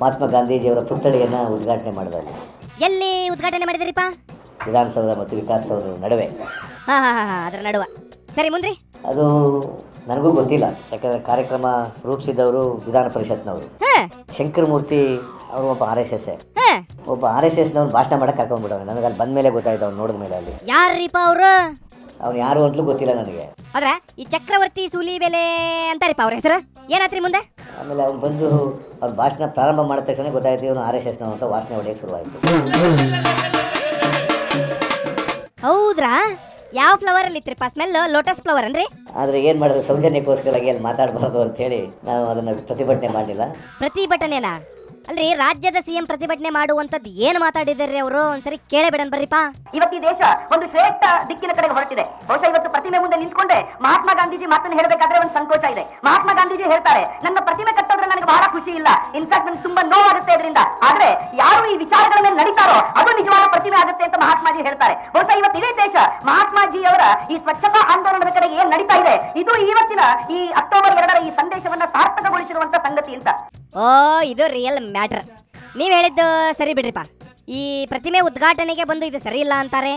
ಮಹಾತ್ಮ ಗಾಂಧೀಜಿಯವರ ಪುತ್ಥಳಿಯನ್ನು ಉದ್ಘಾಟನೆ ಮಾಡಿದ್ದಾರೆ. ಎಲ್ಲಿ ಉದ್ಘಾಟನೆ ಮಾಡಿದಿರಿಪ್ಪ? ವಿಧಾನಸೌಧ ಮತ್ತು ವಿಕಾಸಸೌಧದ ನಡುವೆ. ಅದರ ನಡುವ. ಸರಿ, ಮುಂದ್ರಿ? ಅದು ನನಗೂ ಗೊತ್ತಿಲ್ಲ, ಯಾಕಂದರೆ ಕಾರ್ಯಕ್ರಮ ರೂಪಿಸಿದವರು ವಿಧಾನ ಪರಿಷತ್ನವರು. ಶಂಕರಮೂರ್ತಿ ಅವರು ಒಬ್ಬ RSS, ಒಬ್ಬ RSSನವ್ರು ಭಾಷಣ ಮಾಡಕ್ಕೆ ಹಾಕೊಂಡ್ಬಿಡೋನು. ನನಗೆ ಅಲ್ಲಿ ಬಂದ ಮೇಲೆ ಗೊತ್ತಾಯ್ತು, ಅವ್ನು ನೋಡಿದ ಮೇಲೆ. ಅಲ್ಲಿ ಯಾರ್ರಿಪ್ಪ ಅವರು? ಅವ್ನು ಯಾರು ಅಂತಲೂ ಗೊತ್ತಿಲ್ಲ ನನಗೆ. ಆದ್ರೆ ಈ ಚಕ್ರವರ್ತಿ ಸೂಲಿಬೆಲೆ ಅಂತಾರಿಪ್ಪ ಅವ್ರ ಹೆಸರು. ಏನಾತ್ರಿ ಮುಂದೆ? ಆಮೇಲೆ ಅವ್ನು ಬಂದು ಅವ್ರ ಭಾಷಣ ಪ್ರಾರಂಭ ಮಾಡಿದ ತಕ್ಷಣ ಗೊತ್ತಾಯ್ತು ಇವನು RSSನವ ಅಂತ. ವಾಸನೆ ಹೊಡೆಯಕ್ಕೆ ಶುರುವಾಯಿತು. ಹೌದ್ರಾ? ಯಾವ ಫ್ಲವರ್ ಅಲ್ಲಿ ಇತ್ರಿಪ್ಪ ಸ್ಮೆಲ್? ಲೋಟಸ್ ಫ್ಲವರ್ ಅನ್ರಿ? ಆದರೆ ಏನು ಮಾಡಿದ್ರು, ಸೌಜನ್ಯಕ್ಕೋಸ್ಕರವಾಗಿ ಅಲ್ಲಿ ಮಾತಾಡಬಾರ್ದು ಅಂತೇಳಿ ನಾವು ಅದನ್ನು ಪ್ರತಿಭಟನೆ ಮಾಡಲಿಲ್ಲ. ಪ್ರತಿಭಟನೆನಾ? ಅಲ್ರಿ, ರಾಜ್ಯದ CM ಪ್ರತಿಭಟನೆ ಮಾಡುವಂತದ್ದು ಏನು ಮಾತಾಡಿದಾರೆ ಅವರು? ಒಂದ್ಸರಿ ಕೇಳೇ ಬಿಡನ್ ಬರ್ರಿಪ್ಪ. ಇವತ್ತು ಈ ದೇಶ ಒಂದು ಶ್ರೇಷ್ಠ ದಿಕ್ಕಿನ ಕಡೆಗೆ ಹೊರಟಿದೆ. ಬಹುಶಃ ಇವತ್ತು ಪ್ರತಿಮೆ ಮುಂದೆ ನಿಂತ್ಕೊಂಡೆ ಮಹಾತ್ಮ ಗಾಂಧೀಜಿ ಮಾತನ್ನು ಹೇಳಬೇಕಾದ್ರೆ ಒಂದು ಸಂಕೋಚ ಇದೆ. ಮಹಾತ್ಮ ಗಾಂಧೀಜಿ ಹೇಳ್ತಾರೆ, ನನ್ನ ಪ್ರತಿಮೆ ಕಟ್ಟೋದ್ರೆ ನನಗೆ ಬಹಳ ಖುಷಿ ಇಲ್ಲ, ಇನ್ಫ್ಯಾಕ್ಟ್ ನನಗೆ ತುಂಬಾ ನೋವಾಗುತ್ತೆ ಇದರಿಂದ. ಆದ್ರೆ ಯಾರು ಈ ವಿಚಾರಗಳ ಮೇಲೆ ನಡೀತಾರೋ ಅದು ನಿಜವಾದ ಪ್ರತಿಮೆ ಆಗುತ್ತೆ ಅಂತ ಮಹಾತ್ಮಾಜಿ ಹೇಳ್ತಾರೆ. ಬಹುಶಃ ಇವತ್ತು ಇಡೀ ದೇಶ ಮಹಾತ್ಮಾಜಿ ಅವರ ಈ ಸ್ವಚ್ಛತಾ ಆಂದೋಲನದ ಕಡೆಗೆ ಏನ್ ನಡೀತಾ ಇದೆ, ಇದು ಇವತ್ತಿನ ಈ ಅಕ್ಟೋಬರ್ 2ರ ಈ ಸಂದೇಶವನ್ನ ಸಾರ್ಥಕಗೊಳಿಸಿರುವಂತ ಸಂಗತಿ ಅಂತ. ಓ, ಇದು ರಿಯಲ್ ಮ್ಯಾಟರ್. ನೀವು ಹೇಳಿದ್ದು ಸರಿ ಬಿಡ್ರಿಪ್ಪ. ಈ ಪ್ರತಿಮೆ ಉದ್ಘಾಟನೆಗೆ ಬಂದು ಇದು ಸರಿ ಇಲ್ಲ ಅಂತಾರೆ.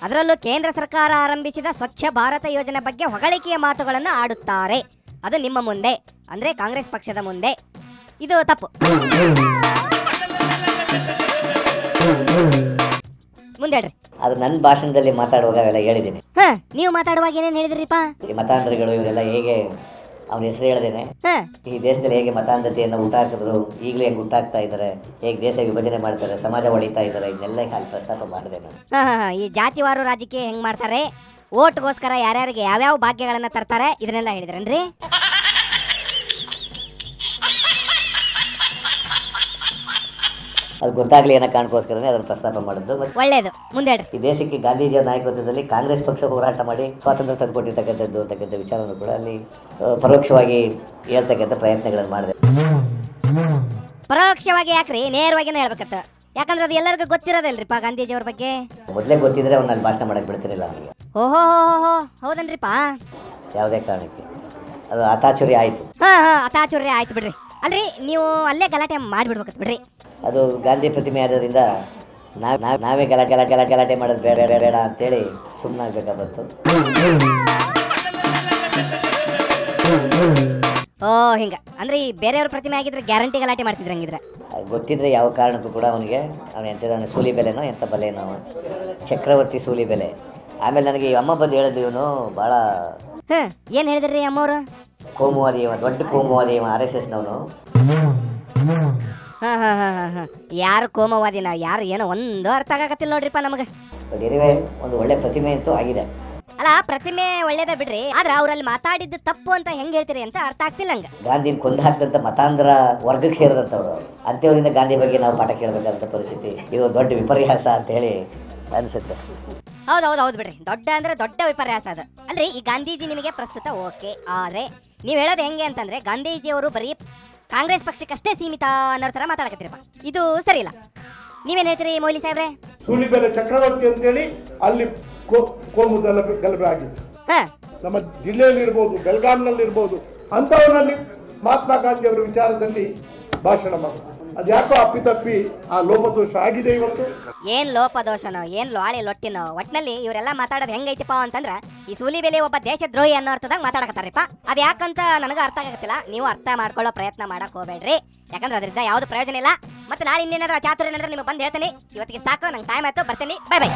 ಅದರಲ್ಲೂ ಕೇಂದ್ರ ಸರ್ಕಾರ ಆರಂಭಿಸಿದ ಸ್ವಚ್ಛ ಭಾರತ ಯೋಜನೆ ಬಗ್ಗೆ ಹೊಗಳಿಕೆಯ ಮಾತುಗಳನ್ನು ಆಡುತ್ತಾರೆ. ಅದು ನಿಮ್ಮ ಮುಂದೆ, ಅಂದರೆ ಕಾಂಗ್ರೆಸ್ ಪಕ್ಷದ ಮುಂದೆ. ಇದು ತಪ್ಪು. ಮುಂದೆ ಹೇಳ್ರಿ. ಅದು ನನ್ನ ಭಾಷಣದಲ್ಲಿ ಮಾತಾಡುವಾಗ ಅವೆಲ್ಲ ಹೇಳಿದ್ದೀನಿ. ನೀವು ಮಾತಾಡುವಾಗ ಏನೇನು ಹೇಳಿದ್ರಿಪ್ಪ? ಈ ಮತಾಂಧರಿಗಳು ಇವರೆಲ್ಲ ಹೇಗೆ, ಅವನ ಹೆಸರು ಹೇಳ್ದೇನೆ, ಈ ದೇಶದಲ್ಲಿ ಹೇಗೆ ಮತಾಂಧತೆಯನ್ನು ಹುಟ್ಟಾಕಿದ್ರು, ಈಗಲೇ ಹೆಂಗೆ ಹುಟ್ಟಾಕ್ತಾ ಇದ್ದಾರೆ, ಹೇಗೆ ದೇಶ ವಿಭಜನೆ ಮಾಡ್ತಾರೆ, ಸಮಾಜ ಹೊಡಿತಾ ಇದ್ದಾರೆ, ಇದನ್ನೆಲ್ಲ ಖಾಲಿ ಪ್ರಸ್ತಾಪ ಮಾಡಿದೆ ನಾನು. ಈ ಜಾತಿವಾರು ರಾಜಕೀಯ ಹೆಂಗ್ ಮಾಡ್ತಾರೆ, ಓಟ್ಗೋಸ್ಕರ ಯಾರ್ಯಾರಿಗೆ ಯಾವ್ಯಾವ ಭಾಗ್ಯಗಳನ್ನ ತರ್ತಾರೆ, ಇದನ್ನೆಲ್ಲ ಹೇಳಿದ್ರೇನ್ರಿ? ಅದು ಗೊತ್ತಾಗ್ಲಿ ಅನ್ನೋ ಕಾರಣಕ್ಕೋಸ್ಕರನೇ ಅದನ್ನು ಪ್ರಸ್ತಾಪ ಮಾಡಿದ್ದು. ಒಳ್ಳೇದು, ಮುಂದೆ ಹೇಳ್ರಿ. ಈ ದೇಶಕ್ಕೆ ಗಾಂಧೀಜಿಯ ನಾಯಕತ್ವದಲ್ಲಿ ಕಾಂಗ್ರೆಸ್ ಪಕ್ಷ ಹೋರಾಟ ಮಾಡಿ ಸ್ವಾತಂತ್ರ್ಯ ತಂದುಕೊಟ್ಟಿರ್ತಕ್ಕಂಥದ್ದು ಅಂತಕ್ಕಂಥ ವಿಚಾರವನ್ನು ಕೂಡ ಅಲ್ಲಿ ಪರೋಕ್ಷವಾಗಿ ಹೇಳ್ತಕ್ಕಂಥ ಪ್ರಯತ್ನಗಳನ್ನು ಮಾಡಿದೆ. ಪರೋಕ್ಷವಾಗಿ ಯಾಕ್ರಿ? ನೇರವಾಗಿನೇ ಹೇಳ್ಬೇಕತ್ತ. ಯಾಕಂದ್ರೆ ಅದು ಎಲ್ಲರಿಗೂ ಗೊತ್ತಿರೋದಲ್ರಿಪ್ಪ ಗಾಂಧೀಜಿಯವ್ರ ಬಗ್ಗೆ. ಮೊದಲೇ ಗೊತ್ತಿದ್ರೆ ಅವ್ನು ಅಲ್ಲಿ ಭಾಷಣ ಮಾಡಕ್ಕೆ ಬಿಡ್ತಿರಲಿಲ್ಲ ಅವನಿಗೆ. ಓಹೋ, ಹೌದನ್ರಿಪ್ಪ? ಯಾವುದೇ ಕಾರಣಕ್ಕೆ ಅದು ಅತಾಚುರ್ಯ ಆಯಿತು. ಅತಾಚುರ್ಯ ಆಯ್ತು ಬಿಡ್ರಿ. ಅಲ್ರಿ, ನೀವು ಅಲ್ಲೇ ಗಲಾಟೆ ಮಾಡಿಬಿಡ್ಬೇಕತ್ ಬಿಡ್ರಿ. ಅದು ಗಾಂಧಿ ಪ್ರತಿಮೆ ಆದ್ರಿಂದ ನಾವೇ ಗಲಾಟೆ ಮಾಡೋದು ಬೇಡ ಅಂತೇಳಿ ಸುಮ್ಮನಾಗಬೇಕಾಗತ್ತು. ಓ, ಹಿಂಗ ಅಂದ್ರೆ ಈ ಬೇರೆಯವ್ರ ಪ್ರತಿಮೆ ಆಗಿದ್ರೆ ಗ್ಯಾರಂಟಿ ಗಲಾಟೆ ಮಾಡ್ತಿದ್ರು. ಹಂಗಿದ್ರೆ ಗೊತ್ತಿದ್ರೆ ಯಾವ ಕಾರಣಕ್ಕೂ ಕೂಡ ಅವನಿಗೆ ಅವನು ಎಂಥದ್ದಾನೆ, ಸೂಲಿಬೆಲೆನೋ ಎಂಥ ಬಲೆನೋ, ಚಕ್ರವರ್ತಿ ಸೂಲಿಬೆಲೆ. ಆಮೇಲೆ ನನಗೆ ಈ ಅಮ್ಮ ಬಂದು ಹೇಳಿದ್ರು, ಇವನು ಭಾಳ ಏನು ಹೇಳಿದ್ರಿ ಅಮ್ಮವ್ರು? ಕೋಮುವಾದಿ, ದೊಡ್ಡ ಕೋಮುವಾದಿ, RSSನವನು. ಯಾರು ಕೋಮವಾದಿನ, ಯಾರು ಏನೋ ಒಂದು ಅರ್ಥ ಆಗಕತ್ತಿಲ್ಲ ನೋಡ್ರಿಪ್ಪ ನಮಗೆ. ಒಂದು ಒಳ್ಳೆ ಪ್ರತಿಮೆ ಅಂತೂ ಆಗಿದೆ. ಅಲ್ಲ, ಪ್ರತಿಮೆ ಒಳ್ಳೇದ ಬಿಡ್ರಿ, ಆದ್ರೆ ಅವ್ರಲ್ಲಿ ಮಾತಾಡಿದ್ದು ತಪ್ಪು ಅಂತ ಹೆಂಗ್ ಹೇಳ್ತೀರಿ ಅಂತ ಅರ್ಥ ಆಗ್ತಿಲ್ಲ ನಂಗೆ. ಗಾಂಧಿನ ಕೊಂದು ಹಾಕಿದಂಥ ಮತಾಂಧ್ರ ವರ್ಗಕ್ಕೆ ಸೇರಿದಂಥವ್ರು ಅಂತ್ಯವರಿಂದ ಗಾಂಧಿ ಬಗ್ಗೆ ನಾವು ಪಾಠ ಕೇಳಬೇಕಾದಂಥ ಪರಿಸ್ಥಿತಿ. ಇದು ದೊಡ್ಡ ವಿಪರ್ಯಾಸ ಅಂತ ಹೇಳಿ ಅನ್ಸುತ್ತೆ. ಹೌದು ಬಿಡ್ರಿ, ದೊಡ್ಡ ಅಂದ್ರೆ ದೊಡ್ಡ ವಿಪರ್ಯಾಸ ಅದು. ಅಲ್ರಿ, ಈ ಗಾಂಧೀಜಿ ನಿಮಗೆ ಪ್ರಸ್ತುತ ಓಕೆ, ಆದ್ರೆ ನೀವು ಹೇಳೋದು ಹೆಂಗೆ ಅಂತಂದ್ರೆ ಗಾಂಧೀಜಿಯವರು ಬರೀ ಕಾಂಗ್ರೆಸ್ ಪಕ್ಷಕ್ಕಷ್ಟೇ ಸೀಮಿತ ಅನ್ನೋ ತರ ಮಾತಾಡಕತ್ತೀರಪ್ಪ. ಇದು ಸರಿ ಇಲ್ಲ. ನೀವೇನ್ ಹೇಳ್ತೀರಿ ಮೊಯ್ಲಿ ಸಾಹೇಬ್ರೆ? ಸೂಲಿಬೆಲೆ ಚಕ್ರವರ್ತಿ ಅಂತೇಳಿ ಅಲ್ಲಿ ಕೋಮು ಗಲಭೆ ಆಗಿತ್ತು. ನಮ್ಮ ಜಿಲ್ಲೆಯಲ್ಲಿ ಇರ್ಬೋದು, ಬೆಳಗಾಂನಲ್ಲಿ ಇರ್ಬೋದು, ಅಂಥವರಲ್ಲಿ ಮಹಾತ್ಮ ಗಾಂಧಿ ಅವರ ವಿಚಾರದಲ್ಲಿ ಭಾಷಣ ಮಾಡೋದು ಅದು ಯಾಕೋ ಅಪ್ಪಿತಪ್ಪಿ ಆ ಲೋಪದೋಷ ಆಗಿದೆ ಇವತ್ತು. ಏನ್ ಲೋಪದೋಷನೋ, ಏನ್ ಲಾಳಿ ಲೊಟ್ಟಿನೋ, ಒಟ್ನಲ್ಲಿ ಇವರೆಲ್ಲ ಮಾತಾಡೋದು ಹೆಂಗೈತಿಪ್ಪ ಅಂತಂದ್ರ ಈ ಸೂಲಿಬೆಲೆ ಒಬ್ಬ ದೇಶದ್ರೋಹಿ ಅನ್ನೋ ಅರ್ಥದಾಗ ಮಾತಾಡಕತ್ತಾರಪ್ಪ. ಅದ್ ಯಾಕಂತ ನನಗ ಅರ್ಥ ಆಗತ್ತಿಲ್ಲ. ನೀವು ಅರ್ಥ ಮಾಡ್ಕೊಳ್ಳೋ ಪ್ರಯತ್ನ ಮಾಡಕ್ ಹೋಗ್ಬೇಡ್ರಿ, ಯಾಕಂದ್ರೆ ಅದರಿಂದ ಯಾವ್ದು ಪ್ರಯೋಜನ ಇಲ್ಲ. ಮತ್ತೆ ನಾಳೆ ಇನ್ನೇನಾದ್ರೂ ಚಾತುರ್ಯ ಏನಾದ್ರೂ ನಿಮಗೆ ಬಂದು ಹೇಳ್ತೀನಿ. ಇವತ್ತಿಗೆ ಸಾಕು, ನಂಗೆ ಟೈಮ್ ಆಯ್ತು, ಬರ್ತೀನಿ. Bye bye.